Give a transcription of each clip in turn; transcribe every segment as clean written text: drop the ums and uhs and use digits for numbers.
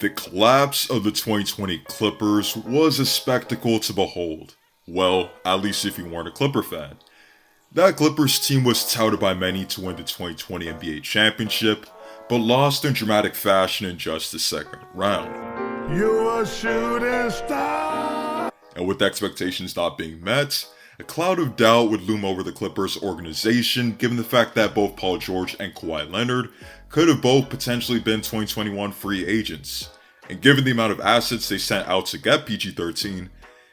The collapse of the 2020 Clippers was a spectacle to behold. Well, at least if you weren't a Clipper fan. That Clippers team was touted by many to win the 2020 NBA championship, but lost in dramatic fashion in just the second round. You a shooting star! And with expectations not being met, a cloud of doubt would loom over the Clippers organization given the fact that both Paul George and Kawhi Leonard could have both potentially been 2021 free agents. And given the amount of assets they sent out to get PG-13,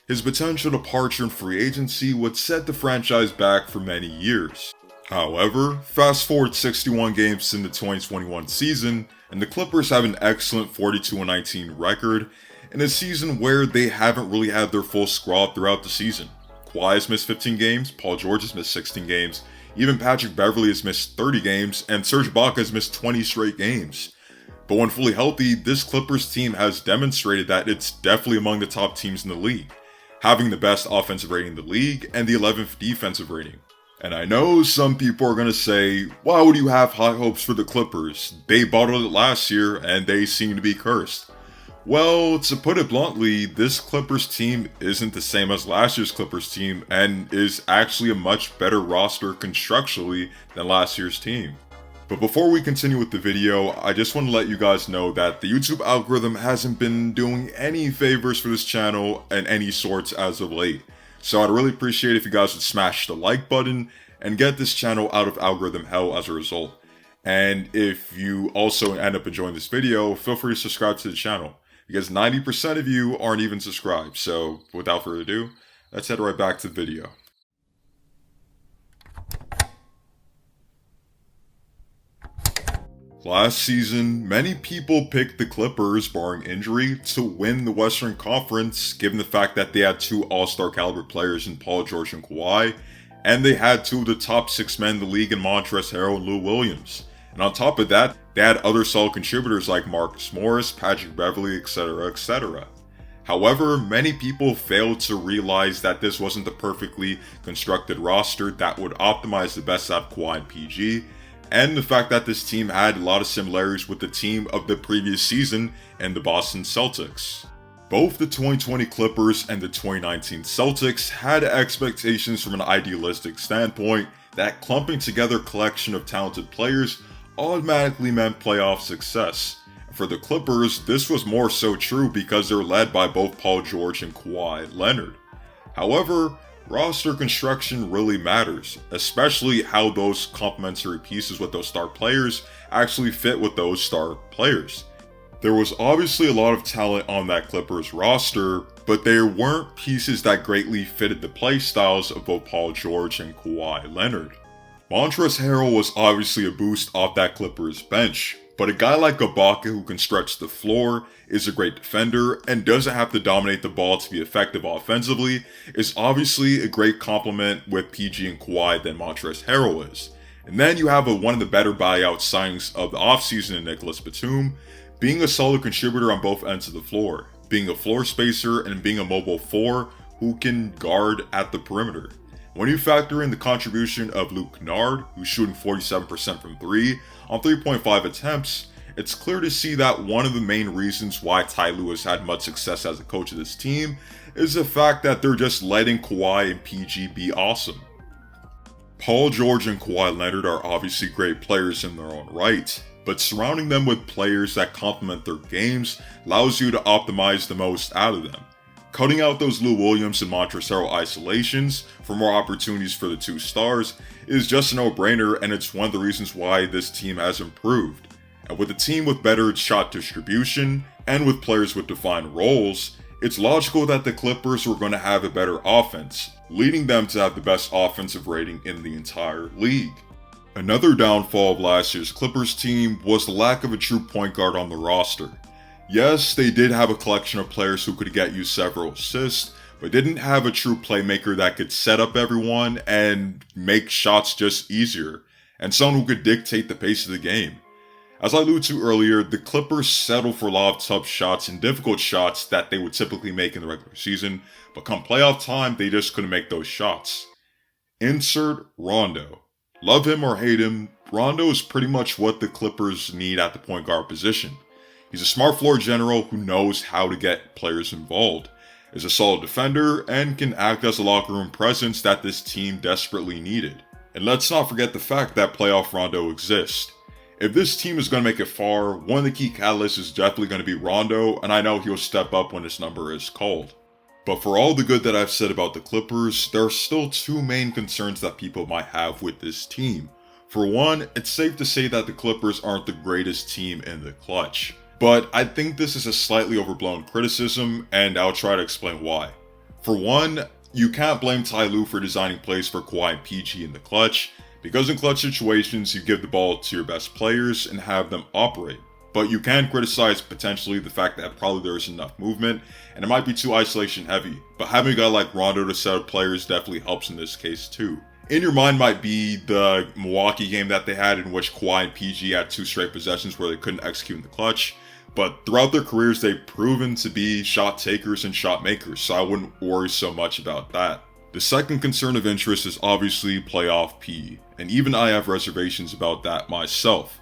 his potential departure in free agency would set the franchise back for many years. However, fast forward 61 games in the 2021 season, and the Clippers have an excellent 42-19 record in a season where they haven't really had their full squad throughout the season. Kawhi has missed 15 games, Paul George has missed 16 games, even Patrick Beverley has missed 30 games, and Serge Ibaka has missed 20 straight games. But when fully healthy, this Clippers team has demonstrated that it's definitely among the top teams in the league, having the best offensive rating in the league and the 11th defensive rating. And I know some people are going to say, why would you have high hopes for the Clippers? They bottled it last year and they seem to be cursed. Well, to put it bluntly, this Clippers team isn't the same as last year's Clippers team and is actually a much better roster constructually than last year's team. But before we continue with the video, I just want to let you guys know that the YouTube algorithm hasn't been doing any favors for this channel and any sorts as of late. So I'd really appreciate if you guys would smash the like button and get this channel out of algorithm hell as a result. And if you also end up enjoying this video, feel free to subscribe to the channel, because 90% of you aren't even subscribed. So without further ado, let's head right back to the video. Last season, many people picked the Clippers, barring injury, to win the Western Conference, given the fact that they had two all-star caliber players in Paul George and Kawhi, and they had two of the top 6 men in the league in Montrezl Harrell and Lou Williams. And on top of that, they had other solid contributors like Marcus Morris, Patrick Beverley, etc., etc. However, many people failed to realize that this wasn't the perfectly constructed roster that would optimize the best out of Kawhi and PG, and the fact that this team had a lot of similarities with the team of the previous season and the Boston Celtics. Both the 2020 Clippers and the 2019 Celtics had expectations from an idealistic standpoint that clumping together a collection of talented players automatically meant playoff success. For the Clippers, this was more so true because they're led by both Paul George and Kawhi Leonard. However, roster construction really matters, especially how those complementary pieces with those star players actually fit with those star players. There was obviously a lot of talent on that Clippers roster, but there weren't pieces that greatly fitted the play styles of both Paul George and Kawhi Leonard. Montrezl Harrell was obviously a boost off that Clippers bench, but a guy like Ibaka who can stretch the floor, is a great defender, and doesn't have to dominate the ball to be effective offensively is obviously a great complement with PG and Kawhi than Montrezl Harrell is. And then you have one of the better buyout signings of the offseason in Nicholas Batum, being a solid contributor on both ends of the floor, being a floor spacer and being a mobile 4 who can guard at the perimeter. When you factor in the contribution of Luke Kennard, who's shooting 47% from 3 on 3.5 attempts, it's clear to see that one of the main reasons why Ty Lue has had much success as a coach of this team is the fact that they're just letting Kawhi and PG be awesome. Paul George and Kawhi Leonard are obviously great players in their own right, but surrounding them with players that complement their games allows you to optimize the most out of them. Cutting out those Lou Williams and Montrezl Harrell isolations for more opportunities for the two stars is just a no-brainer, and it's one of the reasons why this team has improved. And with a team with better shot distribution, and with players with defined roles, it's logical that the Clippers were going to have a better offense, leading them to have the best offensive rating in the entire league. Another downfall of last year's Clippers team was the lack of a true point guard on the roster. Yes, they did have a collection of players who could get you several assists, but didn't have a true playmaker that could set up everyone and make shots just easier, and someone who could dictate the pace of the game. As I alluded to earlier, the Clippers settled for a lot of tough shots and difficult shots that they would typically make in the regular season, but come playoff time, they just couldn't make those shots. Insert Rondo. Love him or hate him, Rondo is pretty much what the Clippers need at the point guard position. He's a smart floor general who knows how to get players involved, is a solid defender, and can act as a locker room presence that this team desperately needed. And let's not forget the fact that playoff Rondo exists. If this team is going to make it far, one of the key catalysts is definitely going to be Rondo, and I know he'll step up when his number is called. But for all the good that I've said about the Clippers, there are still two main concerns that people might have with this team. For one, it's safe to say that the Clippers aren't the greatest team in the clutch. But I think this is a slightly overblown criticism, and I'll try to explain why. For one, you can't blame Ty Lue for designing plays for Kawhi and PG in the clutch, because in clutch situations you give the ball to your best players and have them operate. But you can criticize potentially the fact that probably there isn't enough movement, and it might be too isolation heavy, but having a guy like Rondo to set up players definitely helps in this case too. In your mind might be the Milwaukee game that they had in which Kawhi and PG had 2 straight possessions where they couldn't execute in the clutch, but throughout their careers they've proven to be shot takers and shot makers, so I wouldn't worry so much about that. The second concern of interest is obviously playoff P, and even I have reservations about that myself.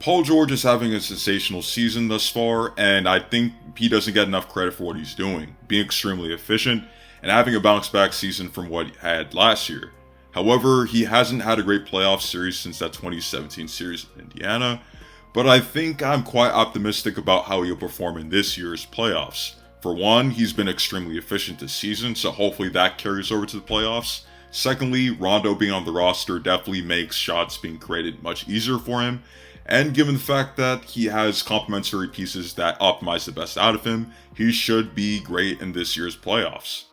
Paul George is having a sensational season thus far, and I think he doesn't get enough credit for what he's doing, being extremely efficient, and having a bounce back season from what he had last year. However, he hasn't had a great playoff series since that 2017 series in Indiana, but I think I'm quite optimistic about how he'll perform in this year's playoffs. For one, he's been extremely efficient this season, so hopefully that carries over to the playoffs. Secondly, Rondo being on the roster definitely makes shots being created much easier for him, and given the fact that he has complementary pieces that optimize the best out of him, he should be great in this year's playoffs.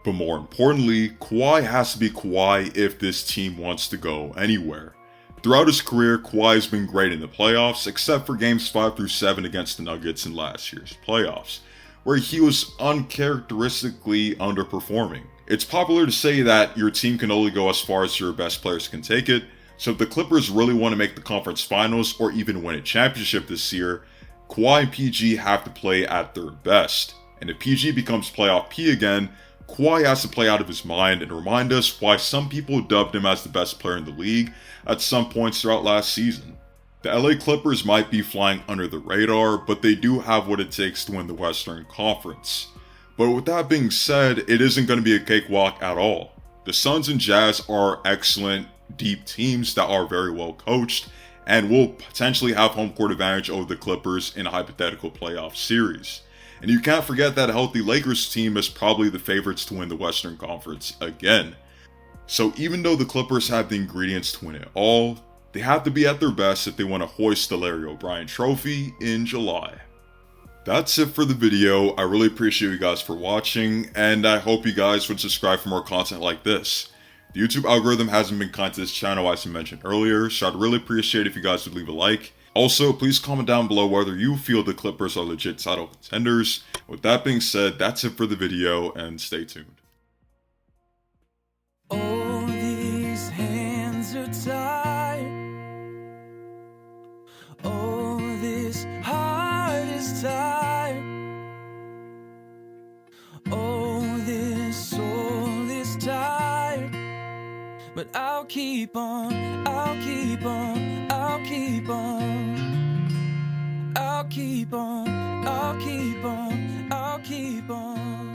But more importantly, Kawhi has to be Kawhi if this team wants to go anywhere. Throughout his career, Kawhi has been great in the playoffs, except for games 5 through 7 against the Nuggets in last year's playoffs, where he was uncharacteristically underperforming. It's popular to say that your team can only go as far as your best players can take it, so if the Clippers really want to make the conference finals or even win a championship this year, Kawhi and PG have to play at their best. And if PG becomes playoff P again, Kawhi has to play out of his mind and remind us why some people dubbed him as the best player in the league at some points throughout last season. The LA Clippers might be flying under the radar, but they do have what it takes to win the Western Conference. But with that being said, it isn't going to be a cakewalk at all. The Suns and Jazz are excellent, deep teams that are very well coached and will potentially have home court advantage over the Clippers in a hypothetical playoff series. And you can't forget that a healthy Lakers team is probably the favorites to win the Western Conference again. So even though the Clippers have the ingredients to win it all, they have to be at their best if they want to hoist the Larry O'Brien Trophy in July. That's it for the video. I really appreciate you guys for watching, and I hope you guys would subscribe for more content like this. The YouTube algorithm hasn't been kind to this channel as I mentioned earlier, so I'd really appreciate if you guys would leave a like. Also, please comment down below whether you feel the Clippers are legit title contenders. With that being said, that's it for the video, and stay tuned. Oh, these hands are tied. Oh, this heart is tired. Oh, this soul is tired. But I'll keep on, I'll keep on, I'll keep on. I'll keep on, I'll keep on, I'll keep on.